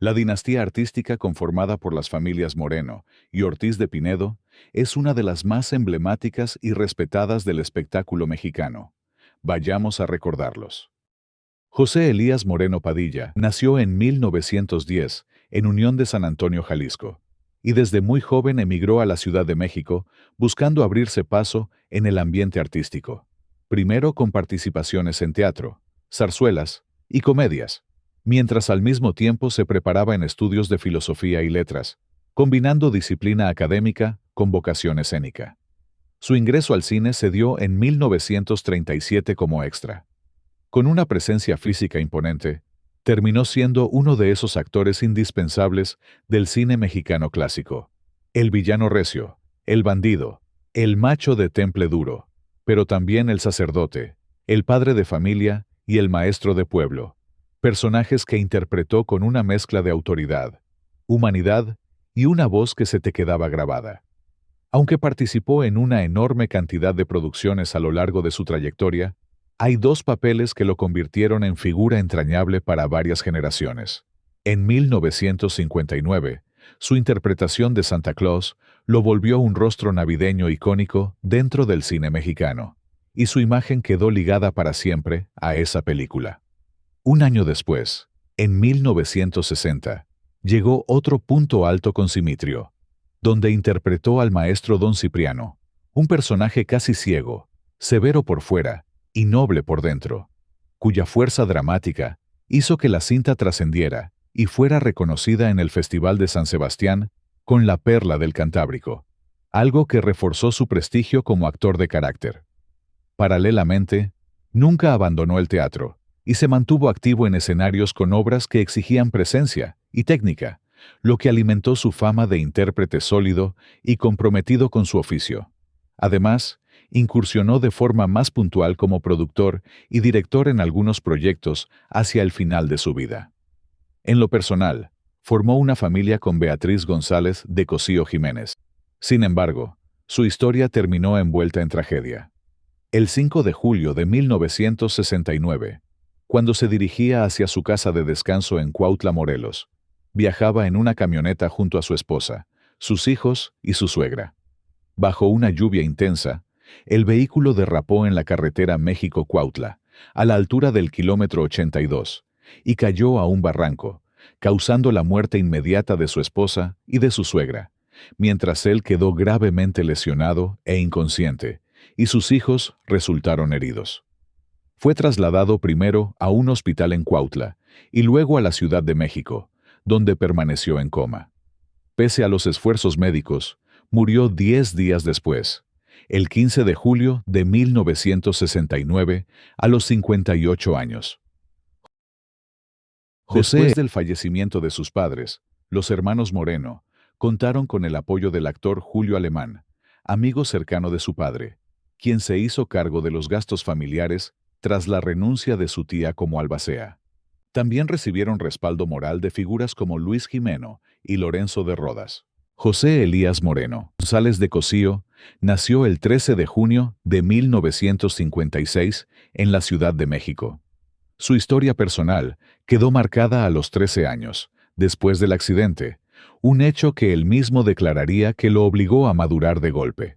La dinastía artística conformada por las familias Moreno y Ortiz de Pinedo es una de las más emblemáticas y respetadas del espectáculo mexicano. Vayamos a recordarlos. José Elías Moreno Padilla nació en 1910 en Unión de San Antonio, Jalisco, y desde muy joven emigró a la Ciudad de México buscando abrirse paso en el ambiente artístico. Primero con participaciones en teatro, zarzuelas y comedias, mientras al mismo tiempo se preparaba en estudios de filosofía y letras, combinando disciplina académica con vocación escénica. Su ingreso al cine se dio en 1937 como extra. Con una presencia física imponente, terminó siendo uno de esos actores indispensables del cine mexicano clásico. El villano recio, el bandido, el macho de temple duro, pero también el sacerdote, el padre de familia y el maestro de pueblo. Personajes que interpretó con una mezcla de autoridad, humanidad y una voz que se te quedaba grabada. Aunque participó en una enorme cantidad de producciones a lo largo de su trayectoria, hay dos papeles que lo convirtieron en figura entrañable para varias generaciones. En 1959, su interpretación de Santa Claus lo volvió un rostro navideño icónico dentro del cine mexicano, y su imagen quedó ligada para siempre a esa película. Un año después, en 1960, llegó otro punto alto con Simitrio, donde interpretó al maestro Don Cipriano, un personaje casi ciego, severo por fuera y noble por dentro, cuya fuerza dramática hizo que la cinta trascendiera y fuera reconocida en el Festival de San Sebastián con la Perla del Cantábrico, algo que reforzó su prestigio como actor de carácter. Paralelamente, nunca abandonó el teatro y se mantuvo activo en escenarios con obras que exigían presencia y técnica, lo que alimentó su fama de intérprete sólido y comprometido con su oficio. Además, incursionó de forma más puntual como productor y director en algunos proyectos hacia el final de su vida. En lo personal, formó una familia con Beatriz González de Cosío Jiménez. Sin embargo, su historia terminó envuelta en tragedia. El 5 de julio de 1969, cuando se dirigía hacia su casa de descanso en Cuautla, Morelos, viajaba en una camioneta junto a su esposa, sus hijos y su suegra. Bajo una lluvia intensa, el vehículo derrapó en la carretera México-Cuautla, a la altura del kilómetro 82, y cayó a un barranco, causando la muerte inmediata de su esposa y de su suegra, mientras él quedó gravemente lesionado e inconsciente, y sus hijos resultaron heridos. Fue trasladado primero a un hospital en Cuautla y luego a la Ciudad de México, donde permaneció en coma. Pese a los esfuerzos médicos, murió 10 días después, el 15 de julio de 1969, a los 58 años. Después del fallecimiento de sus padres, los hermanos Moreno contaron con el apoyo del actor Julio Alemán, amigo cercano de su padre, quien se hizo cargo de los gastos familiares tras la renuncia de su tía como albacea. También recibieron respaldo moral de figuras como Luis Jimeno y Lorenzo de Rodas. José Elías Moreno González de Cosío nació el 13 de junio de 1956 en la Ciudad de México. Su historia personal quedó marcada a los 13 años, después del accidente, un hecho que él mismo declararía que lo obligó a madurar de golpe.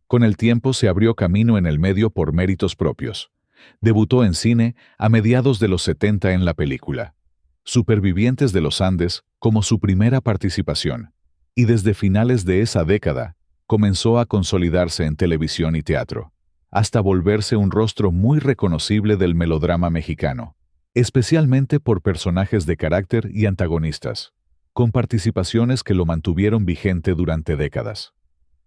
Con el tiempo se abrió camino en el medio por méritos propios. Debutó en cine a mediados de los 70 en la película Supervivientes de los Andes como su primera participación, y desde finales de esa década comenzó a consolidarse en televisión y teatro, hasta volverse un rostro muy reconocible del melodrama mexicano, especialmente por personajes de carácter y antagonistas, con participaciones que lo mantuvieron vigente durante décadas.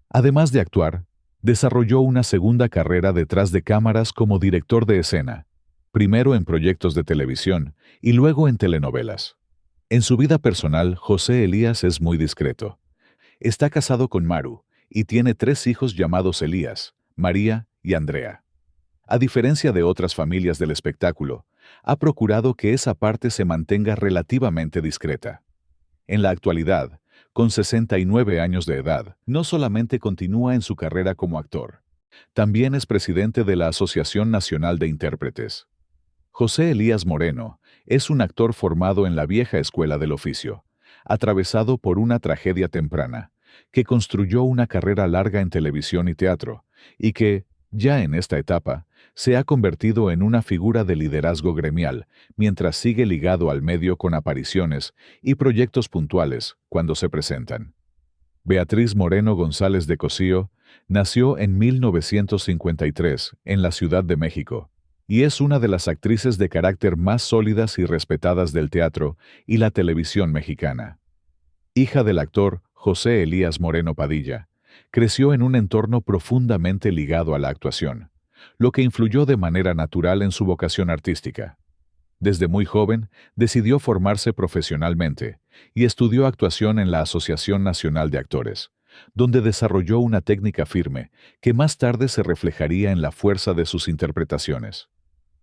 Además de actuar, desarrolló una segunda carrera detrás de cámaras como director de escena, primero en proyectos de televisión y luego en telenovelas. En su vida personal, José Elías es muy discreto. Está casado con Maru y tiene 3 hijos llamados Elías, María y Andrea. A diferencia de otras familias del espectáculo, ha procurado que esa parte se mantenga relativamente discreta. En la actualidad, con 69 años de edad, no solamente continúa en su carrera como actor, también es presidente de la Asociación Nacional de Intérpretes. José Elías Moreno Es un actor formado en la vieja escuela del oficio, atravesado por una tragedia temprana, que construyó una carrera larga en televisión y teatro, y que, ya en esta etapa, se ha convertido en una figura de liderazgo gremial, mientras sigue ligado al medio con apariciones y proyectos puntuales cuando se presentan. Beatriz Moreno González de Cosío nació en 1953 en la Ciudad de México, y es una de las actrices de carácter más sólidas y respetadas del teatro y la televisión mexicana. Hija del actor José Elías Moreno Padilla, creció en un entorno profundamente ligado a la actuación, lo que influyó de manera natural en su vocación artística. Desde muy joven, decidió formarse profesionalmente y estudió actuación en la Asociación Nacional de Actores, donde desarrolló una técnica firme que más tarde se reflejaría en la fuerza de sus interpretaciones.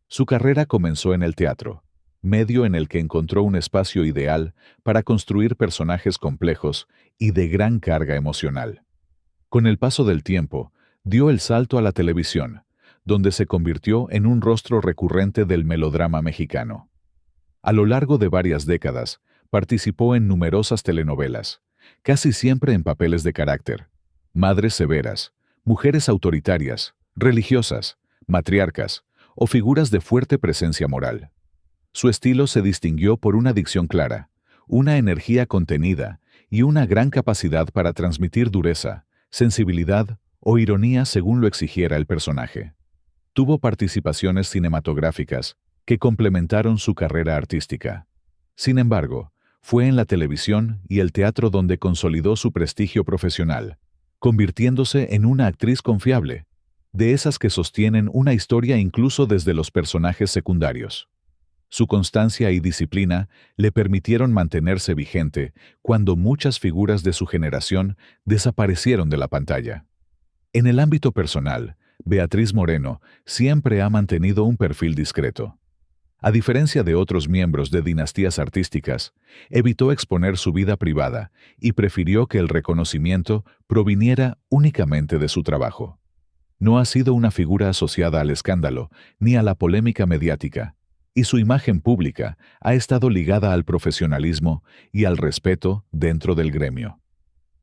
Su carrera comenzó en el teatro, medio en el que encontró un espacio ideal para construir personajes complejos y de gran carga emocional. Con el paso del tiempo, dio el salto a la televisión, donde se convirtió en un rostro recurrente del melodrama mexicano. A lo largo de varias décadas, participó en numerosas telenovelas, casi siempre en papeles de carácter: madres severas, mujeres autoritarias, religiosas, matriarcas o figuras de fuerte presencia moral. Su estilo se distinguió por una dicción clara, una energía contenida y una gran capacidad para transmitir dureza, sensibilidad o ironía según lo exigiera el personaje. Tuvo participaciones cinematográficas que complementaron su carrera artística. Sin embargo, fue en la televisión y el teatro donde consolidó su prestigio profesional, convirtiéndose en una actriz confiable, de esas que sostienen una historia incluso desde los personajes secundarios. Su constancia y disciplina le permitieron mantenerse vigente cuando muchas figuras de su generación desaparecieron de la pantalla. En el ámbito personal, Beatriz Moreno siempre ha mantenido un perfil discreto. A diferencia de otros miembros de dinastías artísticas, evitó exponer su vida privada y prefirió que el reconocimiento proviniera únicamente de su trabajo. No ha sido una figura asociada al escándalo ni a la polémica mediática, y su imagen pública ha estado ligada al profesionalismo y al respeto dentro del gremio.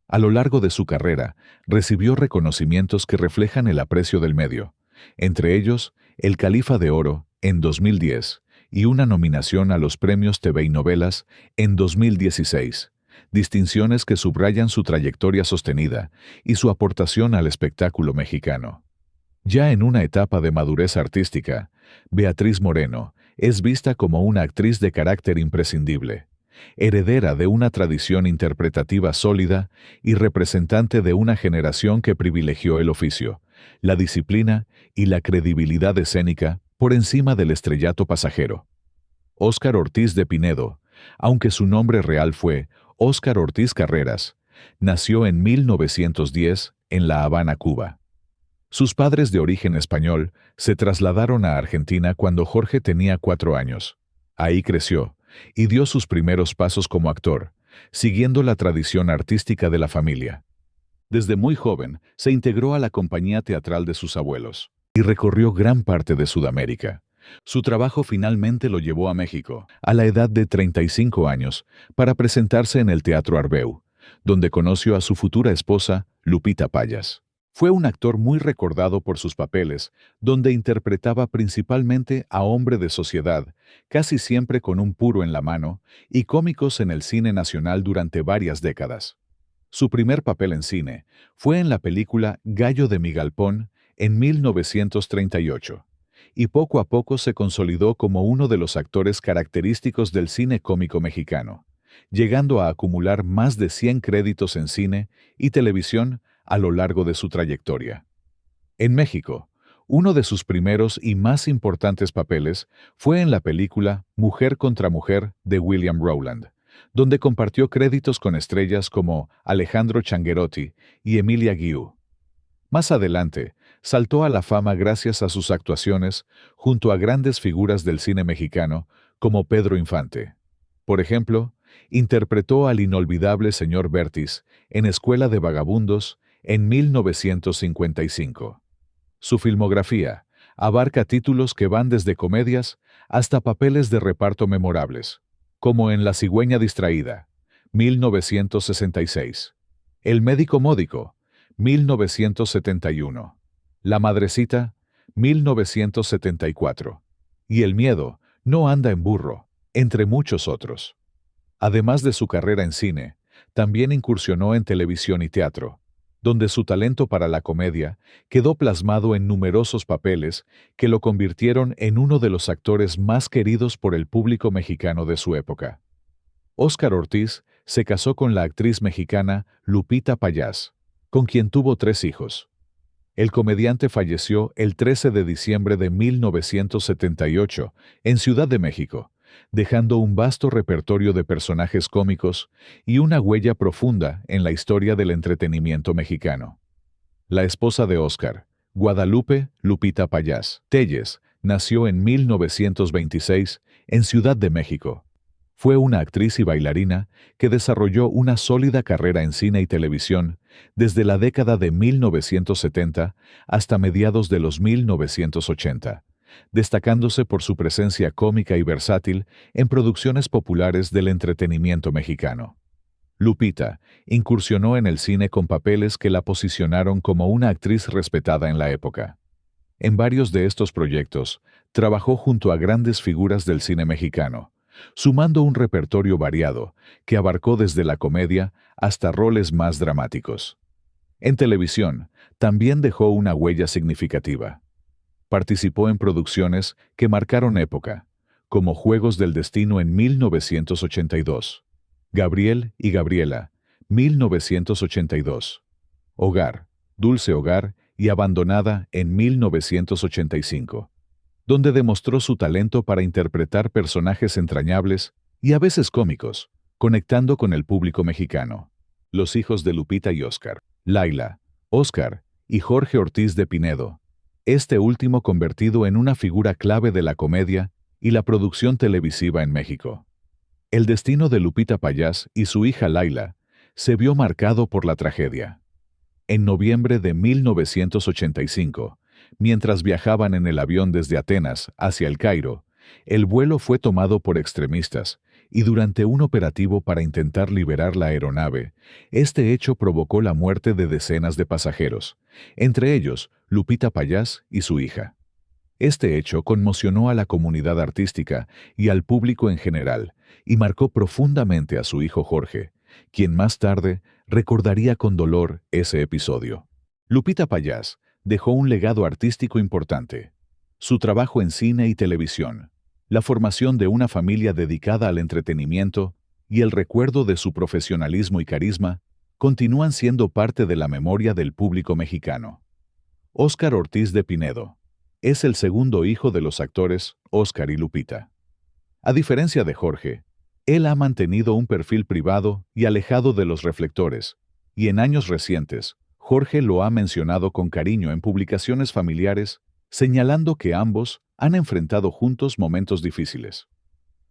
A lo largo de su carrera, recibió reconocimientos que reflejan el aprecio del medio, entre ellos el Califa de Oro en 2010 y una nominación a los premios TV y Novelas en 2016, distinciones que subrayan su trayectoria sostenida y su aportación al espectáculo mexicano. Ya en una etapa de madurez artística, Beatriz Moreno es vista como una actriz de carácter imprescindible, heredera de una tradición interpretativa sólida y representante de una generación que privilegió el oficio, la disciplina y la credibilidad escénica por encima del estrellato pasajero. Óscar Ortiz de Pinedo, aunque su nombre real fue Óscar Ortiz Carreras, nació en 1910 en La Habana, Cuba. Sus padres, de origen español, se trasladaron a Argentina cuando Jorge tenía 4 años. Ahí creció y dio sus primeros pasos como actor, siguiendo la tradición artística de la familia. Desde muy joven se integró a la compañía teatral de sus abuelos y recorrió gran parte de Sudamérica. Su trabajo finalmente lo llevó a México, a la edad de 35 años, para presentarse en el Teatro Arbeu, donde conoció a su futura esposa, Lupita Payas. Fue un actor muy recordado por sus papeles, donde interpretaba principalmente a hombre de sociedad, casi siempre con un puro en la mano, y cómicos en el cine nacional durante varias décadas. Su primer papel en cine fue en la película Gallo de mi Galpón en 1938, y poco a poco se consolidó como uno de los actores característicos del cine cómico mexicano, llegando a acumular más de 100 créditos en cine y televisión a lo largo de su trayectoria. En México, uno de sus primeros y más importantes papeles fue en la película Mujer contra Mujer de William Rowland, donde compartió créditos con estrellas como Alejandro Changuerotti y Emilia Guiú. Más adelante, saltó a la fama gracias a sus actuaciones junto a grandes figuras del cine mexicano como Pedro Infante. Por ejemplo, interpretó al inolvidable señor Bertis en Escuela de Vagabundos en 1955. Su filmografía abarca títulos que van desde comedias hasta papeles de reparto memorables, como en La cigüeña distraída, 1966, El médico módico, 1971, La madrecita, 1974, y El miedo no anda en burro, entre muchos otros. Además de su carrera en cine, también incursionó en televisión y teatro, donde su talento para la comedia quedó plasmado en numerosos papeles que lo convirtieron en uno de los actores más queridos por el público mexicano de su época. Óscar Ortiz se casó con la actriz mexicana Lupita Payás, con quien tuvo 3 hijos. El comediante falleció el 13 de diciembre de 1978 en Ciudad de México, dejando un vasto repertorio de personajes cómicos y una huella profunda en la historia del entretenimiento mexicano. La esposa de Óscar, Guadalupe Lupita Payás Telles, nació en 1926 en Ciudad de México. Fue una actriz y bailarina que desarrolló una sólida carrera en cine y televisión desde la década de 1970 hasta mediados de los 1980, destacándose por su presencia cómica y versátil en producciones populares del entretenimiento mexicano. Lupita incursionó en el cine con papeles que la posicionaron como una actriz respetada en la época. En varios de estos proyectos, trabajó junto a grandes figuras del cine mexicano, sumando un repertorio variado que abarcó desde la comedia hasta roles más dramáticos. En televisión, también dejó una huella significativa. Participó en producciones que marcaron época, como Juegos del Destino en 1982, Gabriel y Gabriela, 1982, Hogar, Dulce Hogar y Abandonada en 1985, donde demostró su talento para interpretar personajes entrañables y a veces cómicos, conectando con el público mexicano. Los hijos de Lupita y Óscar, Laila, Óscar y Jorge Ortiz de Pinedo, este último convertido en una figura clave de la comedia y la producción televisiva en México. El destino de Lupita Payás y su hija Laila se vio marcado por la tragedia. En noviembre de 1985, mientras viajaban en el avión desde Atenas hacia El Cairo, el vuelo fue tomado por extremistas y durante un operativo para intentar liberar la aeronave, este hecho provocó la muerte de decenas de pasajeros, entre ellos Lupita Payás y su hija. Este hecho conmocionó a la comunidad artística y al público en general y marcó profundamente a su hijo Jorge, quien más tarde recordaría con dolor ese episodio. Lupita Payás dejó un legado artístico importante. Su trabajo en cine y televisión, la formación de una familia dedicada al entretenimiento y el recuerdo de su profesionalismo y carisma continúan siendo parte de la memoria del público mexicano. Óscar Ortiz de Pinedo es el segundo hijo de los actores Óscar y Lupita. A diferencia de Jorge, él ha mantenido un perfil privado y alejado de los reflectores, y en años recientes, Jorge lo ha mencionado con cariño en publicaciones familiares, señalando que ambos han enfrentado juntos momentos difíciles.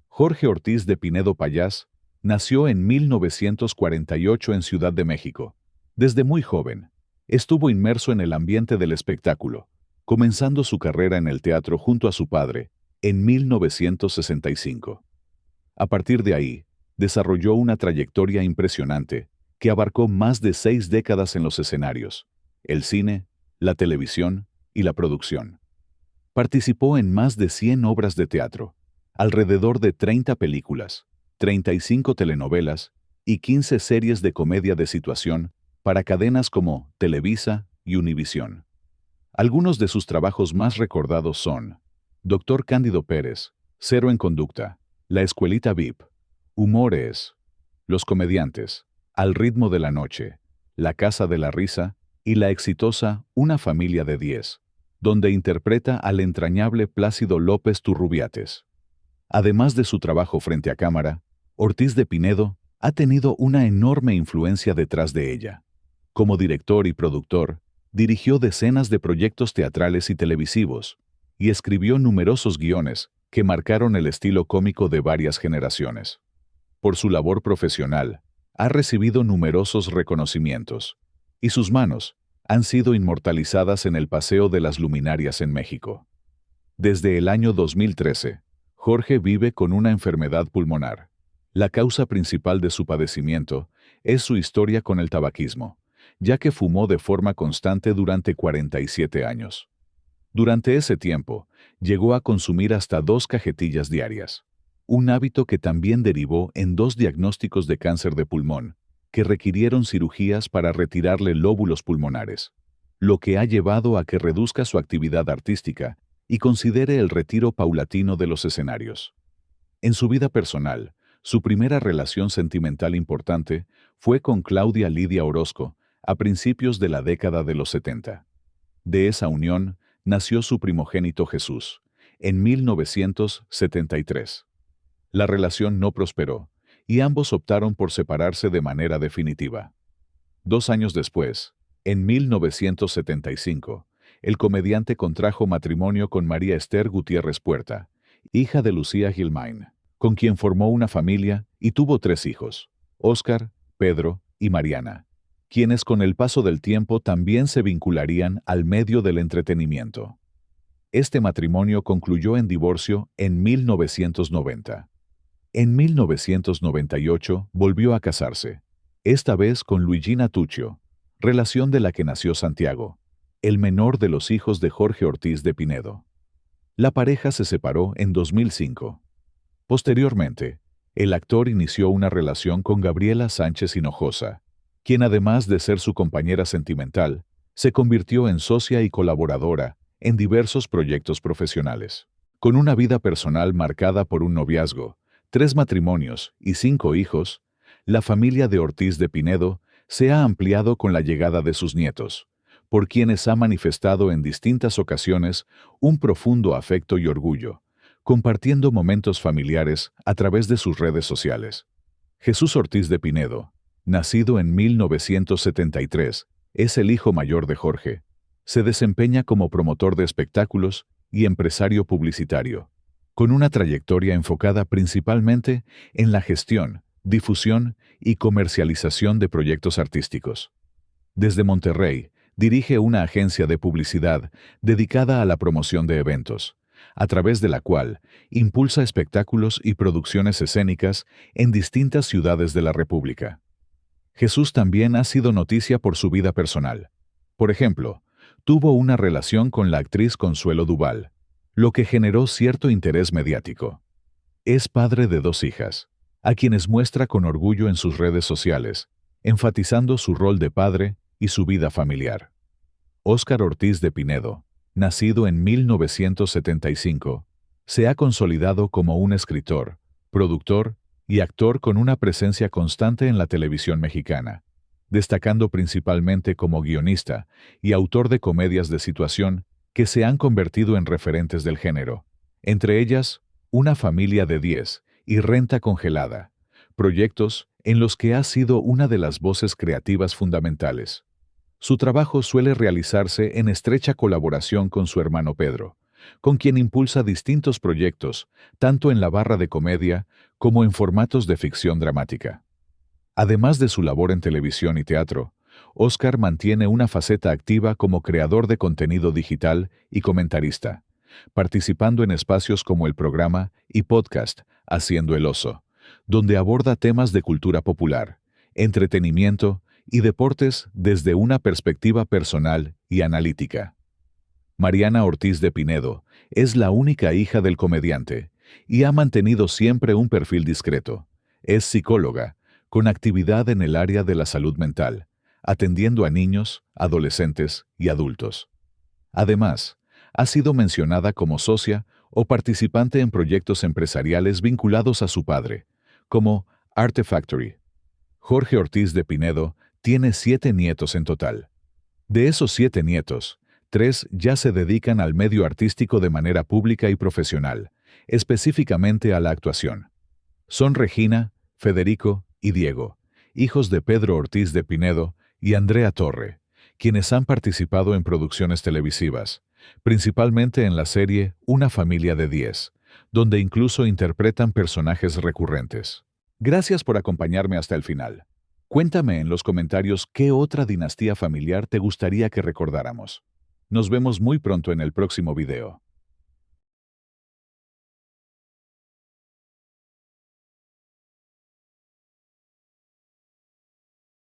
Jorge Ortiz de Pinedo Payás nació en 1948 en Ciudad de México. Desde muy joven, estuvo inmerso en el ambiente del espectáculo, comenzando su carrera en el teatro junto a su padre, en 1965. A partir de ahí, desarrolló una trayectoria impresionante que abarcó más de 6 décadas en los escenarios, el cine, la televisión y la producción. Participó en más de 100 obras de teatro, alrededor de 30 películas, 35 telenovelas y 15 series de comedia de situación para cadenas como Televisa y Univisión. Algunos de sus trabajos más recordados son Dr. Cándido Pérez, Cero en Conducta, La Escuelita VIP, Humores, Los Comediantes, Al ritmo de la noche, La Casa de la Risa y la exitosa Una familia de 10, donde interpreta al entrañable Plácido López Turrubiates. Además de su trabajo frente a cámara, Ortiz de Pinedo ha tenido una enorme influencia detrás de ella. Como director y productor, dirigió decenas de proyectos teatrales y televisivos, y escribió numerosos guiones que marcaron el estilo cómico de varias generaciones. Por su labor profesional, ha recibido numerosos reconocimientos, y sus manos han sido inmortalizadas en el Paseo de las Luminarias en México. Desde el año 2013, Jorge vive con una enfermedad pulmonar. La causa principal de su padecimiento es su historia con el tabaquismo, ya que fumó de forma constante durante 47 años. Durante ese tiempo, llegó a consumir hasta 2 cajetillas diarias, un hábito que también derivó en 2 diagnósticos de cáncer de pulmón, que requirieron cirugías para retirarle lóbulos pulmonares, lo que ha llevado a que reduzca su actividad artística y considere el retiro paulatino de los escenarios. En su vida personal, su primera relación sentimental importante fue con Claudia Lidia Orozco, a principios de la década de los 70. De esa unión nació su primogénito Jesús, en 1973. La relación no prosperó, y ambos optaron por separarse de manera definitiva. 2 años después, en 1975, el comediante contrajo matrimonio con María Esther Gutiérrez Puerta, hija de Lucía Gilmain, con quien formó una familia y tuvo 3 hijos, Óscar, Pedro y Mariana, quienes con el paso del tiempo también se vincularían al medio del entretenimiento. Este matrimonio concluyó en divorcio en 1990. En 1998 volvió a casarse, esta vez con Luigina Tuccio, relación de la que nació Santiago, el menor de los hijos de Jorge Ortiz de Pinedo. La pareja se separó en 2005. Posteriormente, el actor inició una relación con Gabriela Sánchez Hinojosa, quien además de ser su compañera sentimental, se convirtió en socia y colaboradora en diversos proyectos profesionales. Con una vida personal marcada por un noviazgo, 3 matrimonios y 5 hijos, la familia de Ortiz de Pinedo se ha ampliado con la llegada de sus nietos, por quienes ha manifestado en distintas ocasiones un profundo afecto y orgullo, compartiendo momentos familiares a través de sus redes sociales. Jesús Ortiz de Pinedo, nacido en 1973, es el hijo mayor de Jorge. Se desempeña como promotor de espectáculos y empresario publicitario, con una trayectoria enfocada principalmente en la gestión, difusión y comercialización de proyectos artísticos. Desde Monterrey, dirige una agencia de publicidad dedicada a la promoción de eventos, a través de la cual impulsa espectáculos y producciones escénicas en distintas ciudades de la República. Jesús también ha sido noticia por su vida personal. Por ejemplo, tuvo una relación con la actriz Consuelo Duval, lo que generó cierto interés mediático. Es padre de 2 hijas, a quienes muestra con orgullo en sus redes sociales, enfatizando su rol de padre y su vida familiar. Óscar Ortiz de Pinedo, nacido en 1975, se ha consolidado como un escritor, productor y actor con una presencia constante en la televisión mexicana, destacando principalmente como guionista y autor de comedias de situación que se han convertido en referentes del género, entre ellas Una familia de 10 y Renta congelada, proyectos en los que ha sido una de las voces creativas fundamentales. Su trabajo suele realizarse en estrecha colaboración con su hermano Pedro, con quien impulsa distintos proyectos, tanto en la barra de comedia como en formatos de ficción dramática. Además de su labor en televisión y teatro, Óscar mantiene una faceta activa como creador de contenido digital y comentarista, participando en espacios como el programa y podcast Haciendo el Oso, donde aborda temas de cultura popular, entretenimiento y deportes desde una perspectiva personal y analítica. Mariana Ortiz de Pinedo es la única hija del comediante y ha mantenido siempre un perfil discreto. Es psicóloga, con actividad en el área de la salud mental, atendiendo a niños, adolescentes y adultos. Además, ha sido mencionada como socia o participante en proyectos empresariales vinculados a su padre, como Artefactory. Jorge Ortiz de Pinedo tiene 7 nietos en total. De esos 7 nietos, 3 ya se dedican al medio artístico de manera pública y profesional, específicamente a la actuación. Son Regina, Federico y Diego, hijos de Pedro Ortiz de Pinedo y Andrea Torre, quienes han participado en producciones televisivas, principalmente en la serie Una familia de 10, donde incluso interpretan personajes recurrentes. Gracias por acompañarme hasta el final. Cuéntame en los comentarios qué otra dinastía familiar te gustaría que recordáramos. Nos vemos muy pronto en el próximo video.